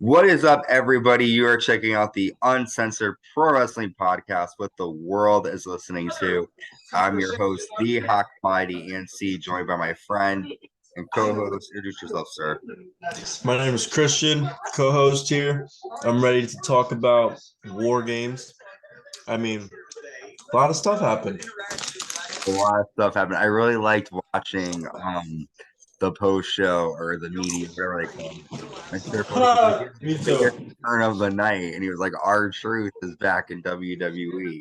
What is up, everybody? You are checking out the Uncensored Pro Wrestling Podcast, what the world is listening to. I'm your host, the Hawk Mighty NC, joined by my friend and co-host. Introduce yourself, sir. My name is Christian, co-host here. I'm ready to talk about WarGames. I mean, a lot of stuff happened. A lot of stuff happened. I really liked watching the post show or the media, whatever they call it. My surfer was like, "Here's Me the biggest too. turn of the night," and he was like, "R-Truth is back in WWE."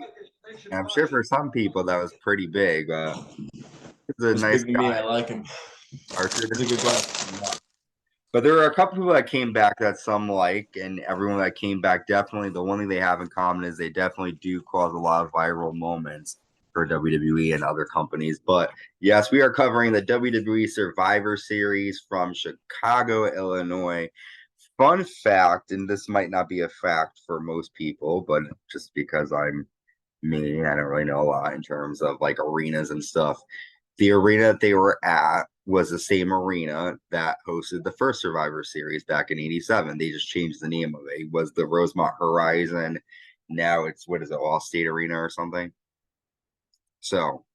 And I'm sure for some people that was pretty big. He's a It's nice big to me. guy. I like him. R-Truth He's a good guy. But there were a couple people that came back that some like, and everyone that came back definitely, the one thing they have in common is they definitely do cause a lot of viral moments for WWE and other companies. But yes, we are covering the WWE Survivor Series from Chicago, Illinois. Fun fact, and this might not be a fact for most people, but just because I'm me, I don't really know a lot in terms of like arenas and stuff. The arena that they were at was the same arena that hosted the first Survivor Series back in '87. They just changed the name of it. It was the Rosemont Horizon. Now it's what is it, All State Arena or something? So,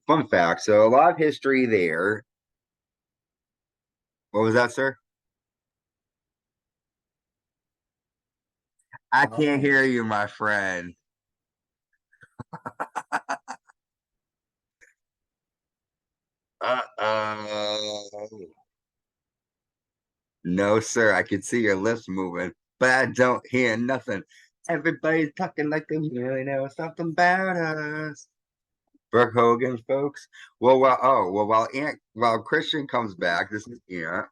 fun fact. So, a lot of history there. What was that, sir? I can't hear you, my friend. Uh-oh. No, sir. I can see your lips moving, but I don't hear nothing. Everybody's talking like they really know something about us. Brooke Hogan, folks. While Christian comes back, this is Ant,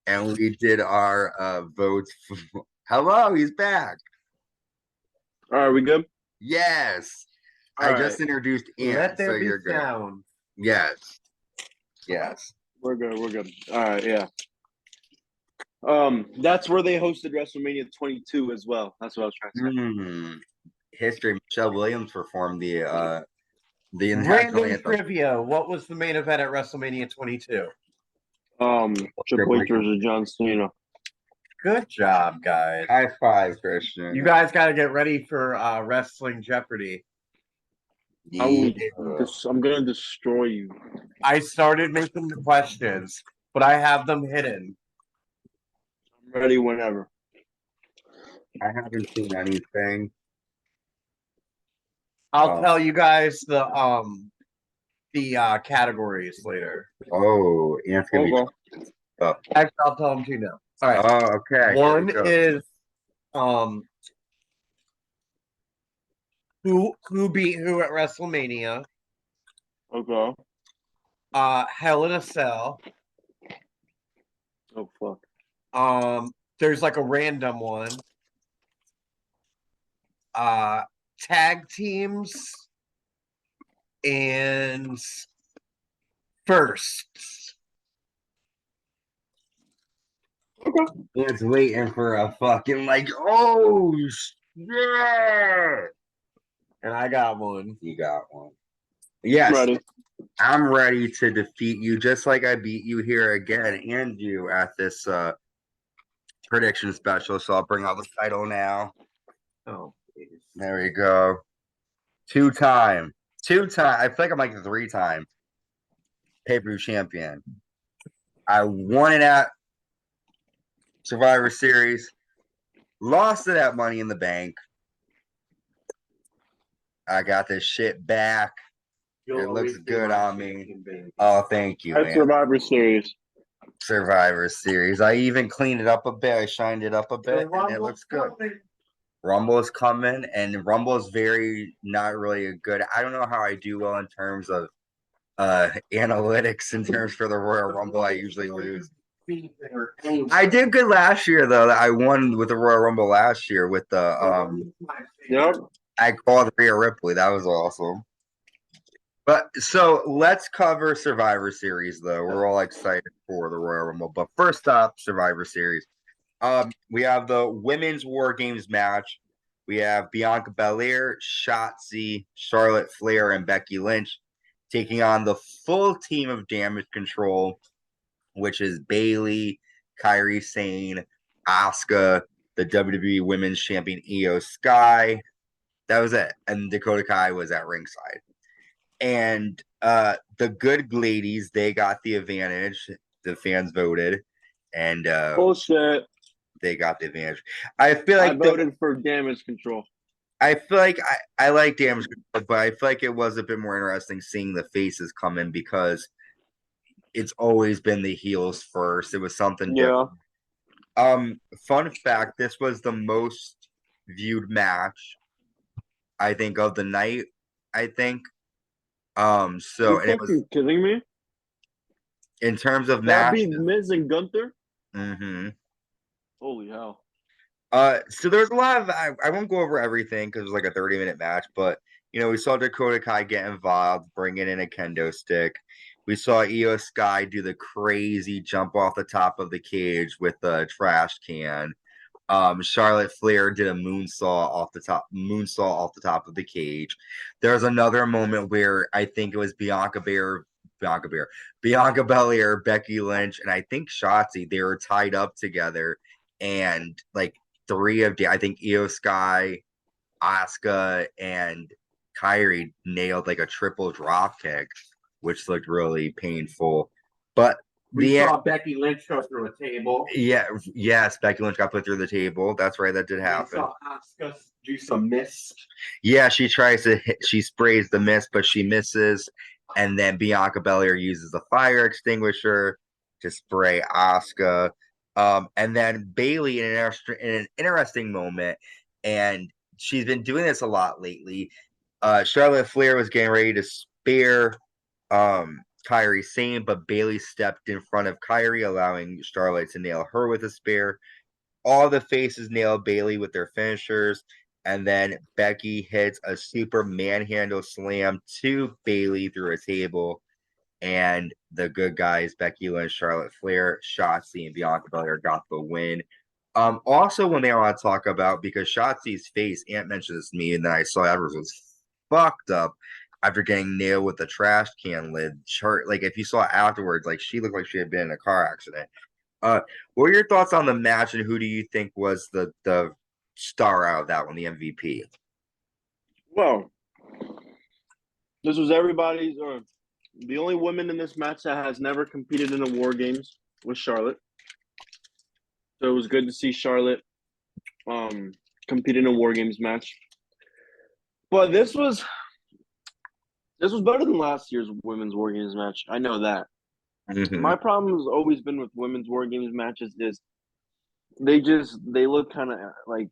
and we did our votes. Hello, he's back. All right, we good? Yes, All I right, just introduced Ant, Let so there be you're good. sound. Yes, yes. we're good. We're good. All right, yeah. That's where they hosted WrestleMania 22 as well. That's what I was trying to say. History. Michelle Williams performed the national Random anthem. trivia. What was the main event at WrestleMania 22? Triple H versus John Cena. Good job, guys. High five, Christian. You guys got to get ready for Wrestling Jeopardy. Yeah. I'm gonna destroy you. I started making the questions, but I have them hidden. I'm ready whenever. I haven't seen anything. I'll tell you guys the categories later. Oh, Ant's gonna be. Actually, I'll tell them too now. All right. Oh, okay. One is who beat who at WrestleMania. Okay. Hell in a Cell. Oh fuck. There's like a random one. Tag teams and firsts. Okay. It's waiting for a fucking oh shit. And I got one. You got one. Yes. Ready. I'm ready to defeat you just like I beat you here again and you at this prediction special. So I'll bring out the title now. Oh, there we go. Two-time. I feel like I'm like the 3-time pay-per-view champion. I won it at Survivor Series, lost it at Money in the Bank. I got this shit back. It looks good on me. Oh, thank you, man. Survivor Series. Survivor Series. I even cleaned it up a bit. I shined it up a bit, and it looks good. Rumble is coming, and Rumble is very not really a good. I don't know how I do well in terms of analytics. In terms for the Royal Rumble, I usually lose. I did good last year though. I won with the Royal Rumble last year with the Yep. I called Rhea Ripley. That was awesome. But so let's cover Survivor Series though. We're all excited for the Royal Rumble. But first up, Survivor Series. We have the women's WarGames match. We have Bianca Belair, Shotzi, Charlotte Flair, and Becky Lynch taking on the full team of Damage Control, which is Bayley, Kairi Sane, Asuka, the WWE Women's Champion Io Sky. That was it. And Dakota Kai was at ringside. And the good ladies, they got the advantage. The fans voted, and Bullshit. they got the advantage. I feel I like voted for damage control. I feel like I like damage control, but I feel like it was a bit more interesting seeing the faces come in because it's always been the heels first. It was something different. Fun fact: this was the most viewed match, I think, of the night. I think. So You're and it was fucking kidding me? in terms of That match. beat Miz and Gunther? Mm-hmm. Holy hell. So there's a lot of I won't go over everything because it was like a 30-minute match, but we saw Dakota Kai get involved, bringing in a kendo stick. We saw Io Sky do the crazy jump off the top of the cage with the trash can. Charlotte Flair did a moonsault off the top of the cage. There's another moment where I think it was Bianca Belair, Becky Lynch, and I think Shotzi. They were tied up together, and like I think Io Sky, Asuka, and Kyrie nailed like a triple drop kick, which looked really painful. But We saw Becky Lynch go through a table. yes, Becky Lynch got put through the table. That's right, that did happen. We saw Asuka do some mist. Yeah, she sprays the mist, but she misses, and then Bianca Belair uses the fire extinguisher to spray Asuka. And then Bayley in an interesting moment, and she's been doing this a lot lately. Charlotte Flair was getting ready to spare Kyrie Sane, but Bayley stepped in front of Kyrie, allowing Charlotte to nail her with a spear. All the faces nailed Bayley with their finishers, and then Becky hits a super manhandle slam to Bayley through a table. And the good guys, Becky Lynch, Charlotte Flair, Shotzi, and Bianca Belair got the win. Also, when they want to talk about, because Shotzi's face, Ant mentioned this to me, and then I saw Evers was fucked up after getting nailed with the trash can lid. Like if you saw it afterwards, like she looked like she had been in a car accident. What are your thoughts on the match, and who do you think was the star out of that one, the MVP? Well, this was everybody's, or the only woman in this match that has never competed in a WarGames was Charlotte. So it was good to see Charlotte compete in a WarGames match. But this was better than last year's women's WarGames match. I know that. Mm-hmm. My problem has always been with women's WarGames matches is they look kind of like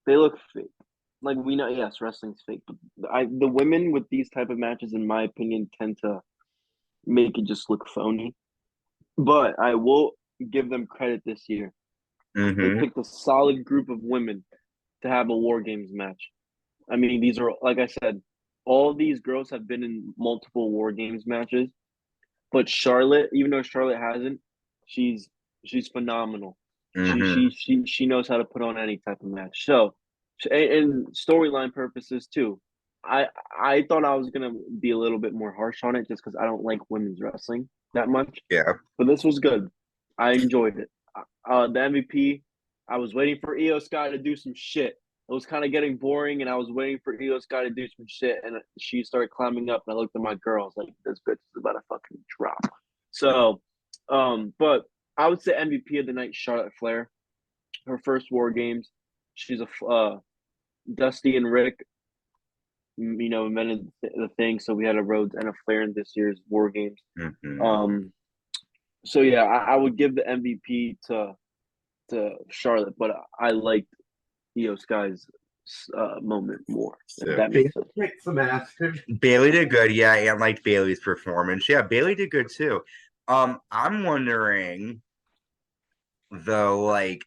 they look fake. Like we know, yes, wrestling's fake, but the women with these type of matches, in my opinion, tend to make it just look phony. But I will give them credit this year. Mm-hmm. They picked a solid group of women to have a WarGames match. I mean, these are, like I said, all these girls have been in multiple WarGames matches. But Charlotte, even though Charlotte hasn't, she's phenomenal. Mm-hmm. She knows how to put on any type of match. So, and storyline purposes too. I thought I was gonna be a little bit more harsh on it just because I don't like women's wrestling that much. Yeah. But this was good. I enjoyed it. The MVP, I was waiting for Io Sky to do some shit. It was kind of getting boring, and I was waiting for Io Sky to do some shit, and she started climbing up, and I looked at my girl. I was like, this bitch is about to fucking drop. So, but I would say MVP of the night, Charlotte Flair. Her first WarGames. She's a Dusty and Rick, invented the thing, so we had a Rhodes and a Flair in this year's WarGames. Mm-hmm. So yeah, I would give the MVP to Charlotte, but I liked Io Sky's moment more. If that makes sense. Bayley did good, yeah, and liked Bayley's performance. Yeah, Bayley did good too. I'm wondering though, like,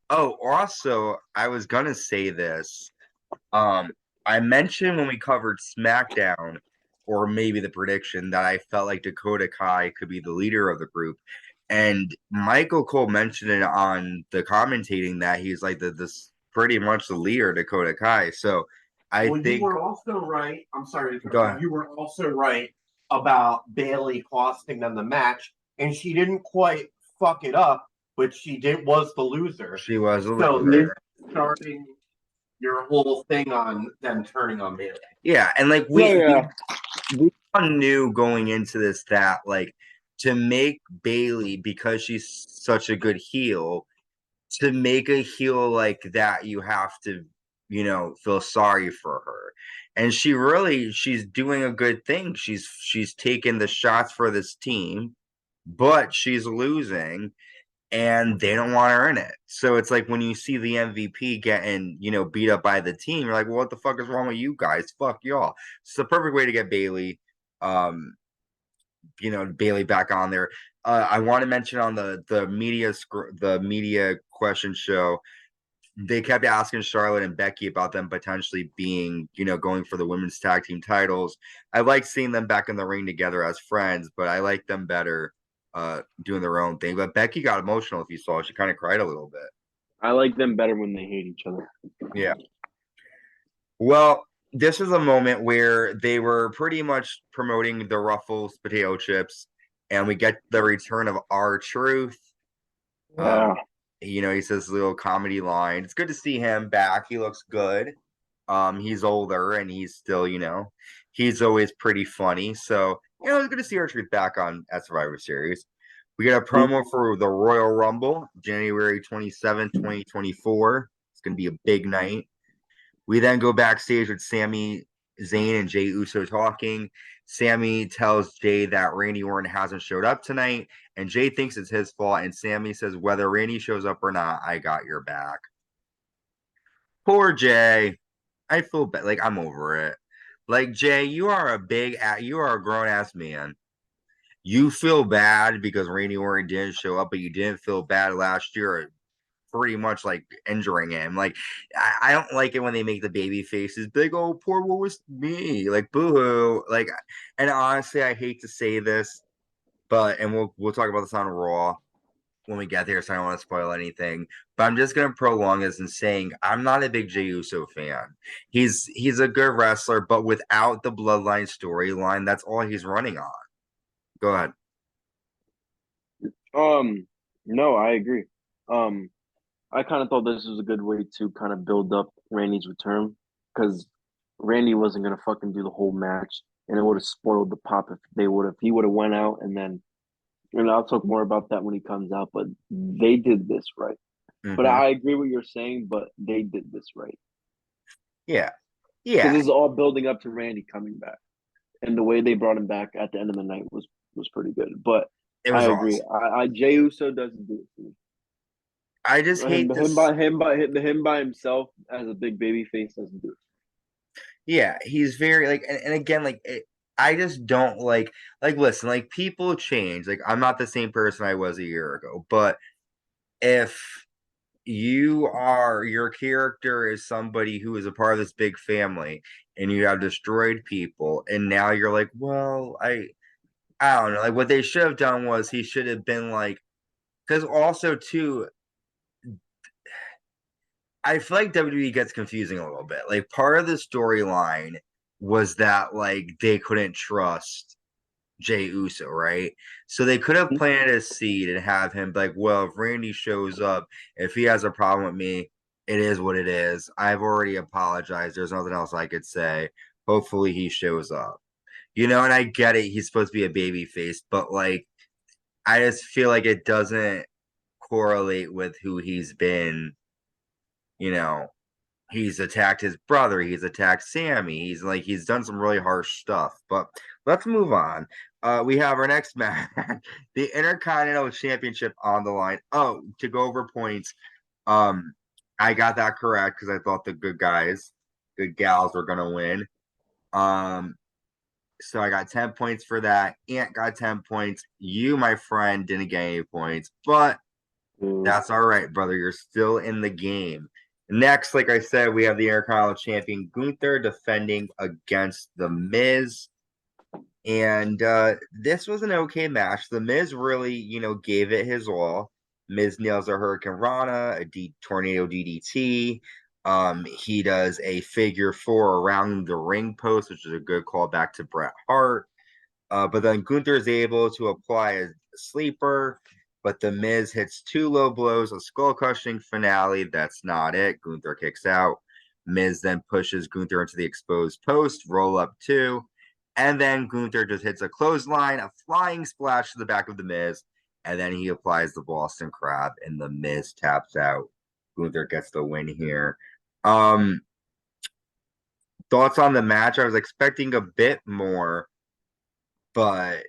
also I was gonna say this. I mentioned when we covered SmackDown, or maybe the prediction, that I felt like Dakota Kai could be the leader of the group. And Michael Cole mentioned it on the commentating that he's like this pretty much the leader, Dakota Kai. So I think you were also right. I'm sorry. Go ahead. You were also right about Bayley costing them the match, and she didn't quite fuck it up, which she was the loser. She was a So loser. this starting your whole thing on them turning on Bayley. Yeah, and like we all knew going into this that like to make Bayley, because she's such a good heel, to make a heel like that, you have to, feel sorry for her. And she's doing a good thing. She's taking the shots for this team, but she's losing and they don't want her in it. So it's like when you see the MVP getting, beat up by the team, you're like, well, what the fuck is wrong with you guys? Fuck y'all. It's the perfect way to get Bayley, Bayley back on there. I want to mention on the media question show, they kept asking Charlotte and Becky about them potentially being, going for the women's tag team titles. I like seeing them back in the ring together as friends, but I like them better doing their own thing. But Becky got emotional, if you saw. She kind of cried a little bit. I like them better when they hate each other. Yeah. Well, this is a moment where they were pretty much promoting the Ruffles potato chips, and we get the return of R-Truth. He says a little comedy line. It's good to see him back. He looks good. He's older and he's still, he's always pretty funny. So, it's good to see R-Truth back on at Survivor Series. We get a promo for the Royal Rumble, January 27th, 2024. It's going to be a big night. We then go backstage with Sami Zayn and Jey Uso talking. Sami tells Jey that Randy Orton hasn't showed up tonight, and Jey thinks it's his fault, and Sami says, whether Randy shows up or not, I got your back. Poor Jey. I feel bad. Like, I'm over it. Like, Jey, you are a grown-ass man. You feel bad because Randy Orton didn't show up, but you didn't feel bad last year pretty much like injuring him. Like, I don't like it when they make the baby faces big. Oh, poor what was me? Like, boo-hoo. Like, and honestly, I hate to say this, but we'll talk about this on Raw when we get there, so I don't want to spoil anything. But I'm just gonna prolong this and saying I'm not a big Jey Uso fan. He's a good wrestler, but without the Bloodline storyline, that's all he's running on. Go ahead. No, I agree. I kind of thought this was a good way to kind of build up Randy's return because Randy wasn't gonna fucking do the whole match, and it would have spoiled the pop if he would have went out and then. And I'll talk more about that when he comes out. But they did this right. Mm-hmm. But I agree what you're saying. But they did this right. Yeah. Because this is all building up to Randy coming back, and the way they brought him back at the end of the night was pretty good. But I agree. Awesome. Jey Uso doesn't do it for me. I just hate him by himself as a big baby face doesn't do it. Yeah, he's very like, and again, like I just don't like listen, like people change. Like I'm not the same person I was a year ago, but if your character is somebody who is a part of this big family and you have destroyed people, and now you're like, well, I don't know, like what they should have done was he should have been like, because also too. I feel like WWE gets confusing a little bit. Like part of the storyline was that like they couldn't trust Jey Uso, right? So they could have planted a seed and have him be like, well, if Randy shows up, if he has a problem with me, it is what it is. I've already apologized. There's nothing else I could say. Hopefully he shows up. And I get it. He's supposed to be a baby face, but like I just feel like it doesn't correlate with who he's been. He's attacked his brother. He's attacked Sami. He's done some really harsh stuff. But let's move on. We have our next match, the Intercontinental Championship on the line. Oh, to go over points, I got that correct because I thought the good gals were gonna win. So I got 10 points for that. Ant got 10 points. You, my friend, didn't get any points, but that's all right, brother. You're still in the game. Next, like I said, we have the Intercontinental Champion Gunther defending against The Miz. And this was an okay match. The Miz really, gave it his all. Miz nails a Hurricane Rana, a Tornado DDT. He does a figure 4 around the ring post, which is a good call back to Bret Hart. But then Gunther is able to apply a sleeper. but The Miz hits 2 low blows, a skull-crushing finale. That's not it. Gunther kicks out. Miz then pushes Gunther into the exposed post, roll up 2, and then Gunther just hits a clothesline, a flying splash to the back of The Miz, and then he applies the Boston Crab, and The Miz taps out. Gunther gets the win here. Thoughts on the match? I was expecting a bit more, but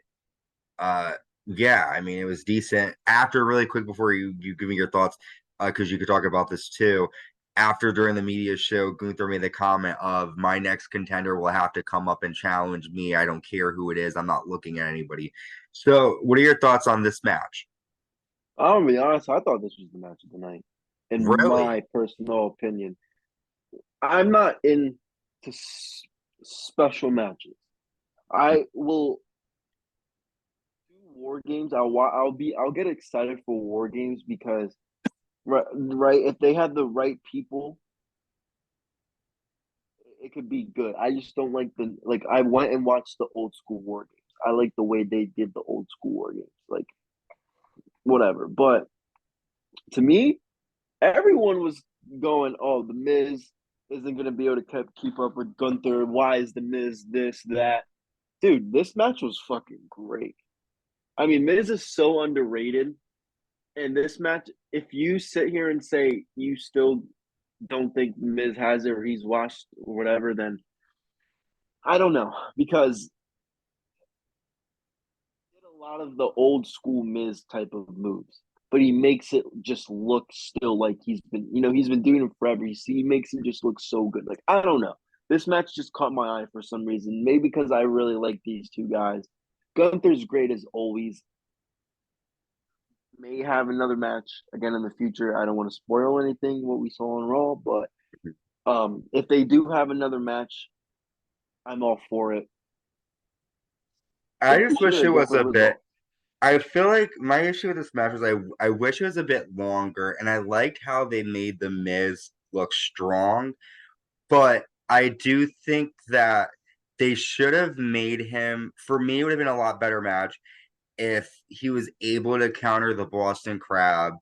yeah, I mean, it was decent. After, really quick before you give me your thoughts, because you could talk about this too. After, during the media show, Gunther made the comment of, my next contender will have to come up and challenge me. I don't care who it is. I'm not looking at anybody. So what are your thoughts on this match? I'm gonna be honest, I thought this was the match of the night. In Really? my personal opinion. I'm not into special matches. I will do war games. I'll get excited for war games because right if they had the right people, it could be good. I just don't like I went and watched the old school war games. I like the way they did the old school war games. Like whatever. But to me, everyone was going, "Oh, the Miz isn't gonna be able to keep up with Gunther. Why is the Miz this, that?" Dude, this match was fucking great. I mean, Miz is so underrated. And this match, if you sit here and say you still don't think Miz has it or he's washed or whatever, then I don't know. Because he did a lot of the old school Miz type of moves. But he makes it just look still like he's been doing it forever. He makes it just look so good. Like, I don't know. This match just caught my eye for some reason. Maybe because I really like these two guys. Gunther's great as always. May have another match again in the future. I don't want to spoil anything what we saw on Raw, but if they do have another match, I'm all for it. I just wish it was a bit. I feel like my issue with this match was I wish it was a bit longer, and I liked how they made The Miz look strong, but I do think that they should have made him, for me, it would have been a lot better match if he was able to counter the Boston Crab,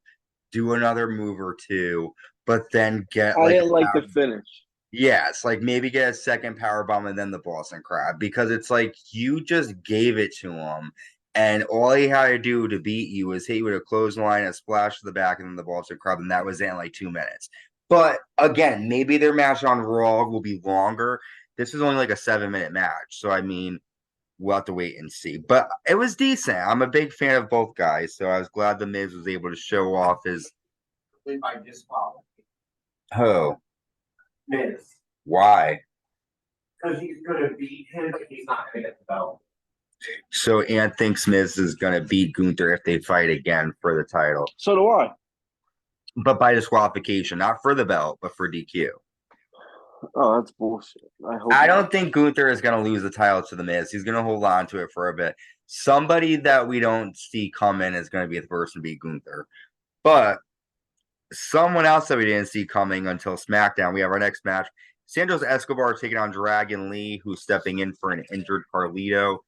do another move or two, but then get I didn't like the finish. yes, like maybe get a second power bomb and then the Boston Crab, because it's like you just gave it to him, and all he had to do to beat you was hit you with a clothesline, a splash to the back, and then the Boston Crab, and that was in like 2 minutes. But again, maybe their match on Raw will be longer. This is only like a 7-minute match, so I mean, we'll have to wait and see. But it was decent. I'm a big fan of both guys, so I was glad the Miz was able to show off his. By disqualification. Oh, Miz. why? Because he's gonna beat him, but he's not gonna get the belt. So Ant thinks Miz is going to beat Gunther if they fight again for the title. So do I. But by disqualification, not for the belt, but for DQ. Oh, that's bullshit. I don't think Gunther is going to lose the title to the Miz. He's going to hold on to it for a bit. Somebody that we don't see coming is going to be the person to beat Gunther. But someone else that we didn't see coming until SmackDown, we have our next match. Santos Escobar taking on Dragon Lee, who's stepping in for an injured Carlito.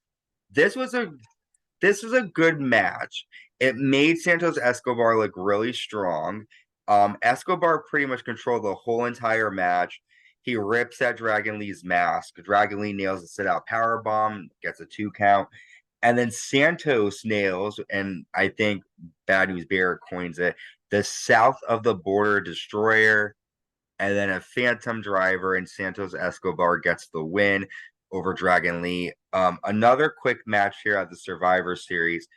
This was a good match. It made Santos Escobar look really strong. Escobar pretty much controlled the whole entire match. He rips at Dragon Lee's mask. Dragon Lee nails a sit-out powerbomb, gets a 2 count. And then Santos nails, and I think Bad News Bear coins it, the South of the Border Destroyer, and then a Phantom Driver, and Santos Escobar gets the win over Dragon Lee. Another quick match here at the Survivor Series.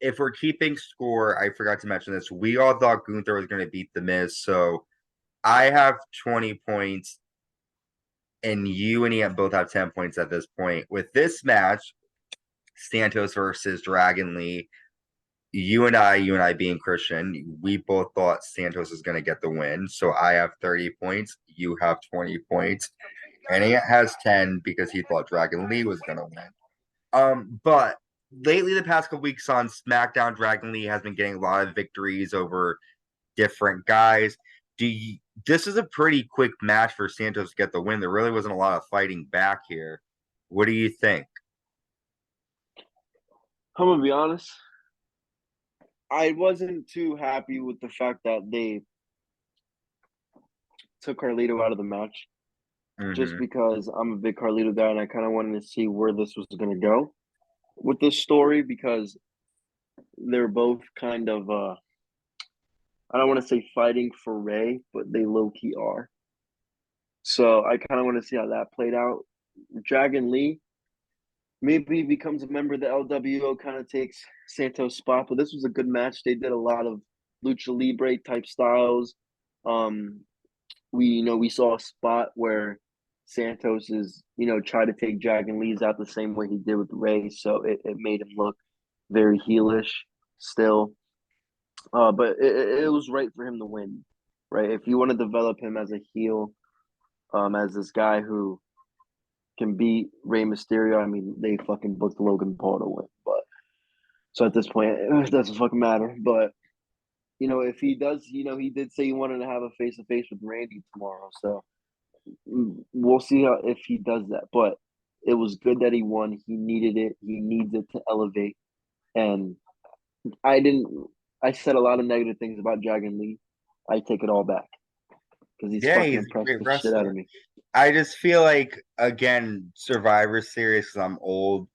If we're keeping score, I forgot to mention this. We all thought Gunther was going to beat The Miz, so I have 20 points, and you and Ian both have 10 points at this point. With this match, Santos versus Dragon Lee, you and I being Christian, we both thought Santos is going to get the win. So I have 30 points. You have 20 points. And he has 10 because he thought Dragon Lee was going to win. But lately, the past couple weeks on SmackDown, Dragon Lee has been getting a lot of victories over different guys. This is a pretty quick match for Santos to get the win. There really wasn't a lot of fighting back here. What do you think? I'm gonna be honest. I wasn't too happy with the fact that they took Carlito out of the match, just Mhm. because I'm a big Carlito guy and I kind of wanted to see where this was going to go with this story, because they're both kind of I don't want to say fighting for Ray, but they low key are. So I kind of want to see how that played out. Dragon Lee maybe becomes a member of the LWO, kind of takes Santos' spot, but this was a good match. They did a lot of lucha libre type styles. We saw a spot where Santos is try to take Dragon Lee's out the same way he did with Ray, so it made him look very heelish still. But it was right for him to win, right? If you want to develop him as a heel, as this guy who can beat Rey Mysterio, I mean, they fucking booked Logan Paul to win. But so at this point, it doesn't fucking matter. But if he does, he did say he wanted to have a face to face with Randy tomorrow. So we'll see if he does that. But it was good that he won. He needed it. He needs it to elevate. And I didn't. I said a lot of negative things about Dragon Lee. I take it all back because he's Yeah, fucking he's a impressed great the shit out of wrestler. me. I just feel like, again, Survivor Series, because I'm old,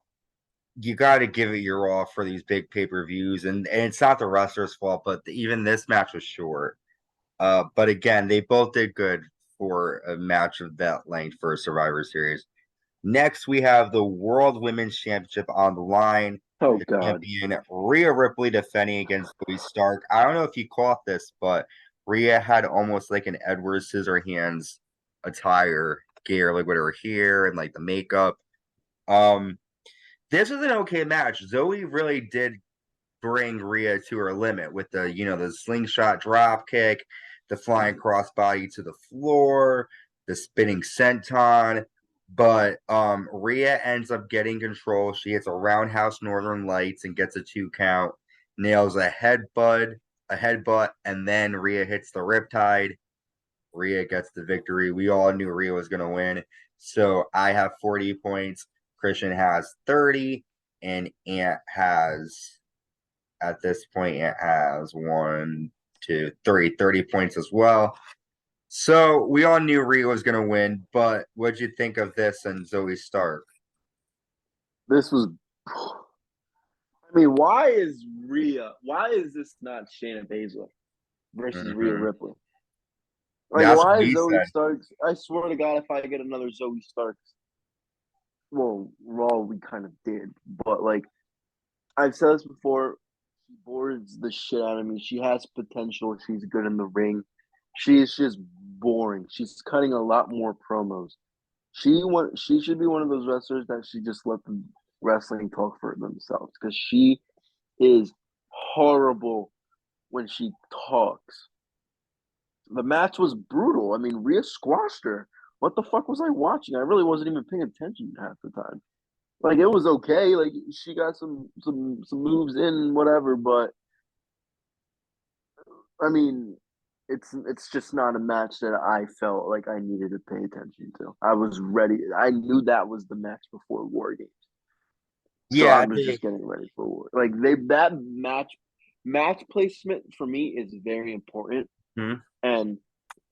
you got to give it your all for these big pay-per-views. And it's not the wrestler's fault, but even this match was short. But again, they both did good for a match of that length for a Survivor Series. Next, we have the World Women's Championship on the line. Oh The God. champion Rhea Ripley defending against Zoey Stark. I don't know if you caught this, but Rhea had almost like an Edward Scissorhands attire gear, like with her hair and like the makeup. Um, this was an okay match. Zoe really did bring Rhea to her limit with the slingshot drop kick, the flying crossbody to the floor, the spinning senton. But Rhea ends up getting control. She hits a roundhouse Northern Lights and gets a 2 count, nails a headbutt, and then Rhea hits the Riptide. Rhea gets the victory. We all knew Rhea was going to win. So I have 40 points. Christian has 30, and Ant has, at this point, it has 1, 2, 3, 30 points as well. So we all knew Rhea was going to win, but what'd you think of this and Zoe Stark? This was. I mean, why is Rhea? Why is this not Shayna Baszler versus Rhea Mm-hmm. Ripley? Like, That's why what is he Zoe said. Starks? I swear to God, if I get another Zoe Starks, well, Raw we kind of did, but like I've said this before, she bores the shit out of me. She has potential. She's good in the ring. She is just boring. She's cutting a lot more promos. She should be one of those wrestlers that she just let the wrestling talk for themselves, because she is horrible when she talks. The match was brutal. I mean, Rhea squashed her. What the fuck was I watching? I really wasn't even paying attention half the time. Like, it was okay. Like, she got some moves in, whatever. But I mean, it's just not a match that I felt like I needed to pay attention to. I was ready. I knew that was the match before War Games, so Yeah, I was just getting ready for War. Like, that match placement for me is very important. Mhm. And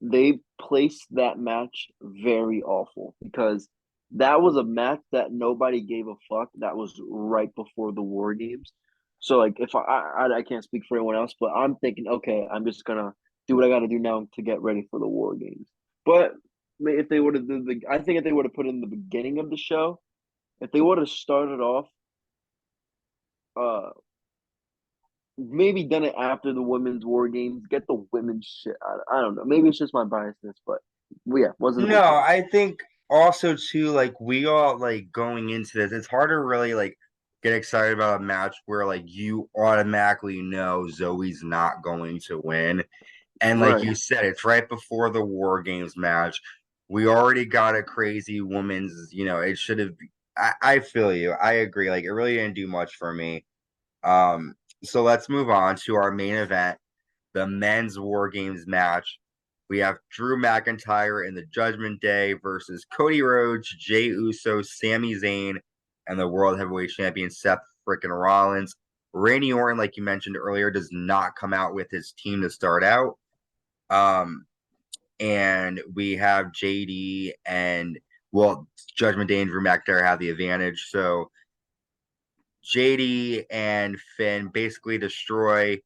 they placed that match very awful, because that was a match that nobody gave a fuck. That was right before the War Games. So like, if I can't speak for anyone else, but I'm thinking, okay, I'm just gonna do what I got to do now to get ready for the War Games. But if they would have I think if they would have put in the beginning of the show, if they would have started off, uh, maybe done it after the women's War Games, get the women's shit out. I don't know. Maybe it's just my biasness, but yeah, wasn't a no, big fan. I think also too, like we all like going into this, it's hard to really like get excited about a match where like you automatically know Zoe's not going to win. And like Right. you said, it's right before the War Games match. We already got a crazy woman's, it should have. I feel you. I agree. Like it really didn't do much for me. Um, so let's move on to our main event, the men's War Games match. We have Drew McIntyre in the Judgment Day versus Cody Rhodes, Jey Uso, Sami Zayn, and the World Heavyweight Champion Seth frickin' Rollins. Randy Orton, like you mentioned earlier, does not come out with his team to start out. And we have JD and, well, Judgment Day and Drew McIntyre have the advantage. So JD and Finn basically destroy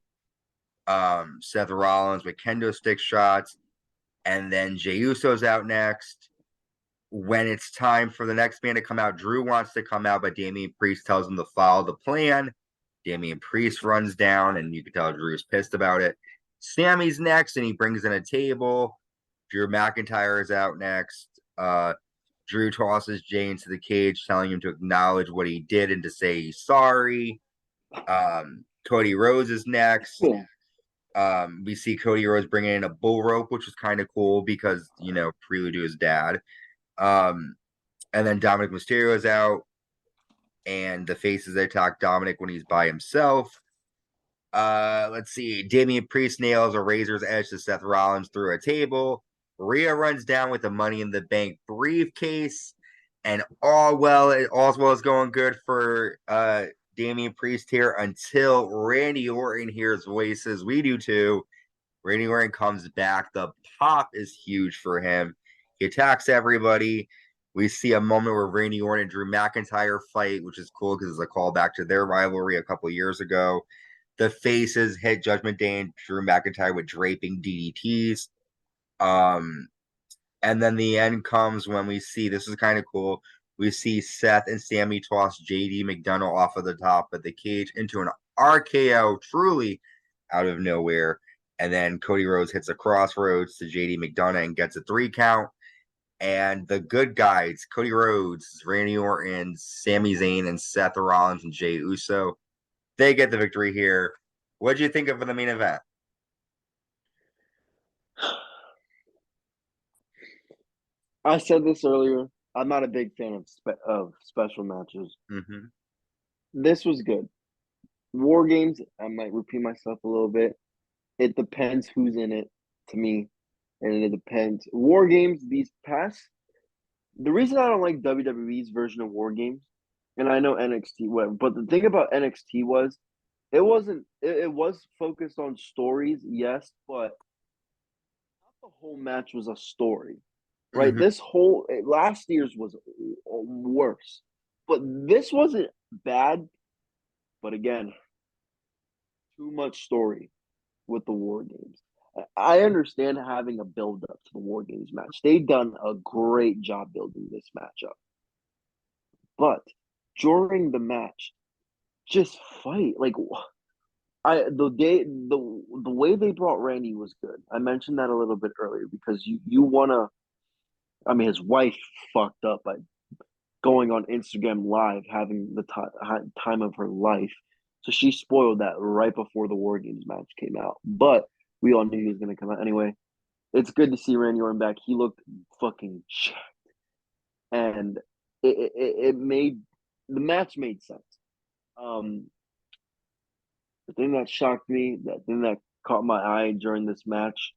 Seth Rollins with kendo stick shots. And then Jey Uso's out next. When it's time for the next man to come out, Drew wants to come out, but Damian Priest tells him to follow the plan. Damian Priest runs down, and you can tell Drew's pissed about it. Sammy's next, and he brings in a table. Drew McIntyre is out next. Drew tosses Jey into the cage, telling him to acknowledge what he did and to say he's sorry. Cody Rhodes is next. We see Cody Rhodes bringing in a bull rope, which was kind of cool because, prelude to his dad. And then Dominic Mysterio is out, and the faces attack Dominic when he's by himself. Let's see. Damian Priest nails a razor's edge to Seth Rollins through a table. Rhea runs down with the Money in the Bank briefcase, and all's well is going good for Damian Priest here until Randy Orton hears voices. We do too. Randy Orton comes back. The pop is huge for him. He attacks everybody. We see a moment where Randy Orton and Drew McIntyre fight, which is cool because it's a callback to their rivalry a couple years ago. The faces hit Judgment Day and Drew McIntyre with draping DDTs. And then the end comes when we see, this is kind of cool, we see Seth and Sammy toss JD McDonough off of the top of the cage into an RKO, truly out of nowhere. And then Cody Rhodes hits a crossroads to JD McDonough and gets a 3 count. And the good guys, Cody Rhodes, Randy Orton, Sami Zayn, and Seth Rollins and Jey Uso, they get the victory here. What did you think of the main event? I said this earlier. I'm not a big fan of special matches. Mm-hmm. This was good. WarGames, I might repeat myself a little bit. It depends who's in it to me. And it depends. WarGames, the reason I don't like WWE's version of WarGames, and I know NXT went, but the thing about NXT was it was focused on stories, yes, but not the whole match was a story. Right? Mm-hmm. Last year's was worse. But this wasn't bad. But again, too much story with the WarGames. I understand having a build up to the WarGames match. They've done a great job building this matchup. But during the match, just fight. Like the way they brought Randy was good. I mentioned that a little bit earlier because you wanna. I mean, his wife fucked up by going on Instagram Live, having the time of her life. So she spoiled that right before the WarGames match came out. But we all knew he was going to come out anyway. It's good to see Randy Orton back. He looked fucking jacked. And it made the match made sense. The thing that shocked me, that thing that caught my eye during this match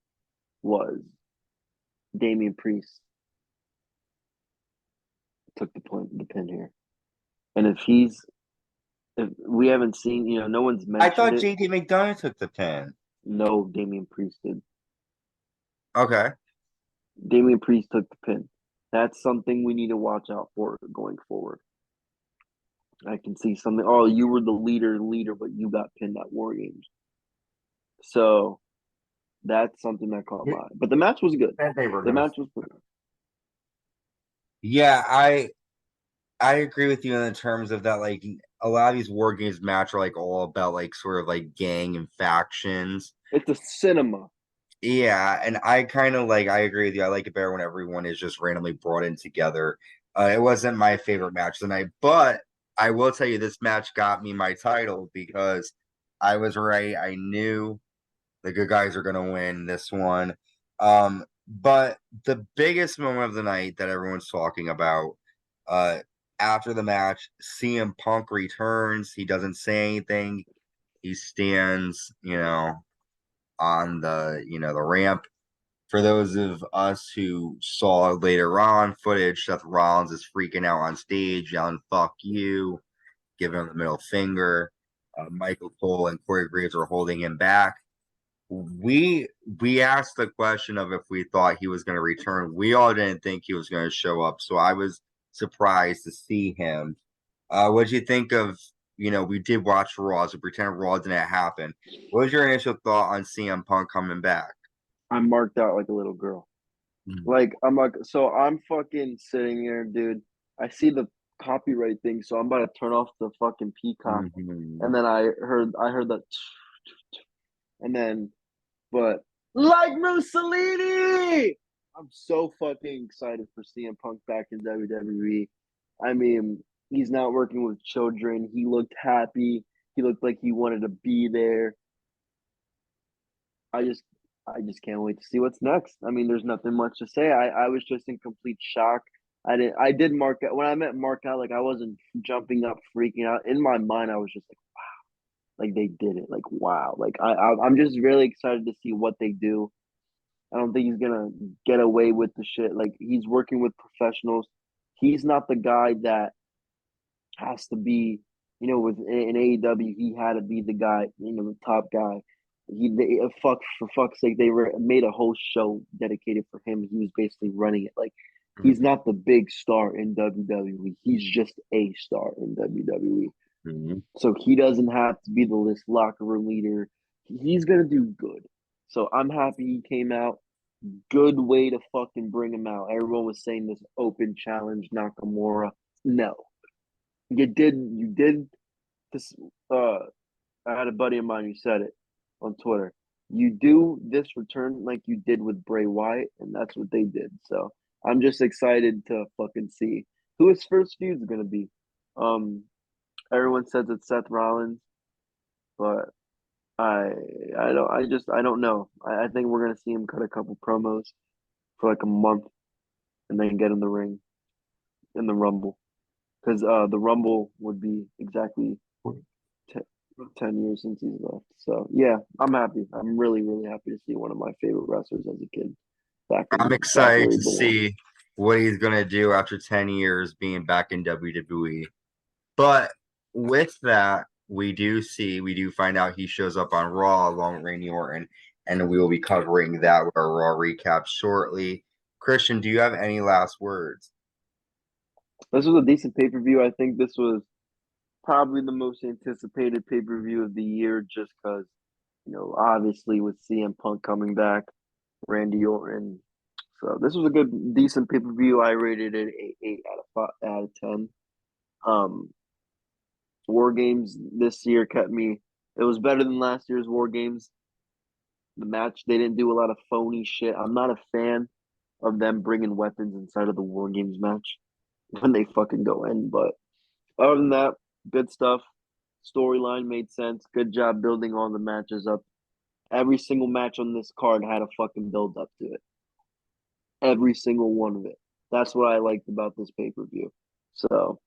was Damian Priest took the pin here. And if we haven't seen, no one's mentioned I thought it. JD McDonough took the pin. No, Damian Priest did. Okay. Damian Priest took the pin. That's something we need to watch out for going forward. I can see something. Oh, you were the leader, but you got pinned at WarGames. So that's something that caught my eye. But the match was good. The match was good. Yeah, I agree with you in the terms of that, like, a lot of these WarGames match are like all about like sort of like gang and factions. It's a cinema. Yeah, and I kind of I agree with you. I like it better when everyone is just randomly brought in together. It wasn't my favorite match tonight, but I will tell you this match got me my title because I was right. I knew the good guys are going to win this one. But the biggest moment of the night that everyone's talking about, after the match, CM Punk returns. He doesn't say anything. He stands, on the ramp. For those of us who saw later on footage, Seth Rollins is freaking out on stage, yelling "fuck you," giving him the middle finger. Michael Cole and Corey Graves were holding him back. We asked the question of if we thought he was going to return. We all didn't think he was going to show up, so I was surprised to see him. What did you think of? We did watch Raw, so pretend Raw didn't happen. What was your initial thought on CM Punk coming back? I'm marked out like a little girl. I'm fucking sitting here, dude. I see the copyright thing, so I'm about to turn off the fucking Peacock. And then I heard that, and then, but like Mussolini, I'm so fucking excited for CM Punk back in WWE. I mean, he's not working with children. He looked happy. He looked like he wanted to be there. I just can't wait to see what's next. I mean, there's nothing much to say. I was just in complete shock. I did mark out when I meant mark out, like I wasn't jumping up, freaking out. In my mind, I was just like, wow, like they did it. Like, wow. Like I'm just really excited to see what they do. I don't think he's gonna get away with the shit. Like he's working with professionals. He's not the guy that has to be, with in AEW, he had to be the guy, the top guy. For fuck's sake, made a whole show dedicated for him. He was basically running it. Like he's not the big star in WWE. He's just a star in WWE. Mm-hmm. So he doesn't have to be the locker room leader. He's gonna do good. So I'm happy he came out. Good way to fucking bring him out. Everyone was saying this open challenge Nakamura. No. You did this. I had a buddy of mine who said it on Twitter. You do this return like you did with Bray Wyatt, and that's what they did. So I'm just excited to fucking see who his first feud is gonna be. Everyone says it's Seth Rollins, but I don't know. I think we're gonna see him cut a couple promos for like a month, and then get in the ring in the Rumble. Because the Rumble would be exactly 10 years since he's left. So, yeah, I'm happy. I'm really, really happy to see one of my favorite wrestlers as a kid back. I'm excited to see what he's going to do after 10 years being back in WWE. But with that, we do find out he shows up on Raw along with Randy Orton, and we will be covering that with our Raw recap shortly. Christian, do you have any last words? This was a decent pay-per-view. I think this was probably the most anticipated pay-per-view of the year just because, obviously with CM Punk coming back, Randy Orton. So this was a good, decent pay-per-view. I rated it 8 out of 10. WarGames this year kept me. It was better than last year's WarGames. The match, they didn't do a lot of phony shit. I'm not a fan of them bringing weapons inside of the WarGames match when they fucking go in. But other than that, good stuff. Storyline made sense. Good job building all the matches up. Every single match on this card had a fucking build up to it. Every single one of it. That's what I liked about this pay-per-view. So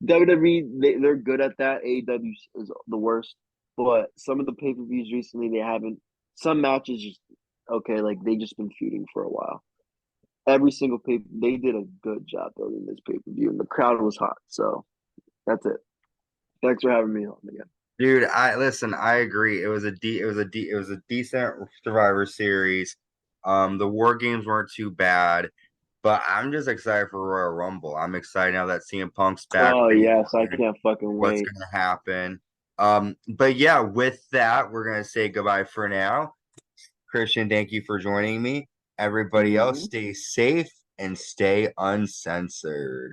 WWE, they're good at that. AEW is the worst. But some of the pay-per-views recently, they haven't. Some matches just, okay, like they just been feuding for a while. Every single they did a good job building this pay-per-view, and the crowd was hot. So that's it. Thanks for having me on again. Dude, I agree. It was a decent Survivor Series. The War Games weren't too bad, but I'm just excited for Royal Rumble. I'm excited now that CM Punk's back. Oh yes, I can't fucking wait. What's gonna happen? But yeah, with that, we're gonna say goodbye for now. Christian, thank you for joining me. Everybody else, stay safe and stay uncensored.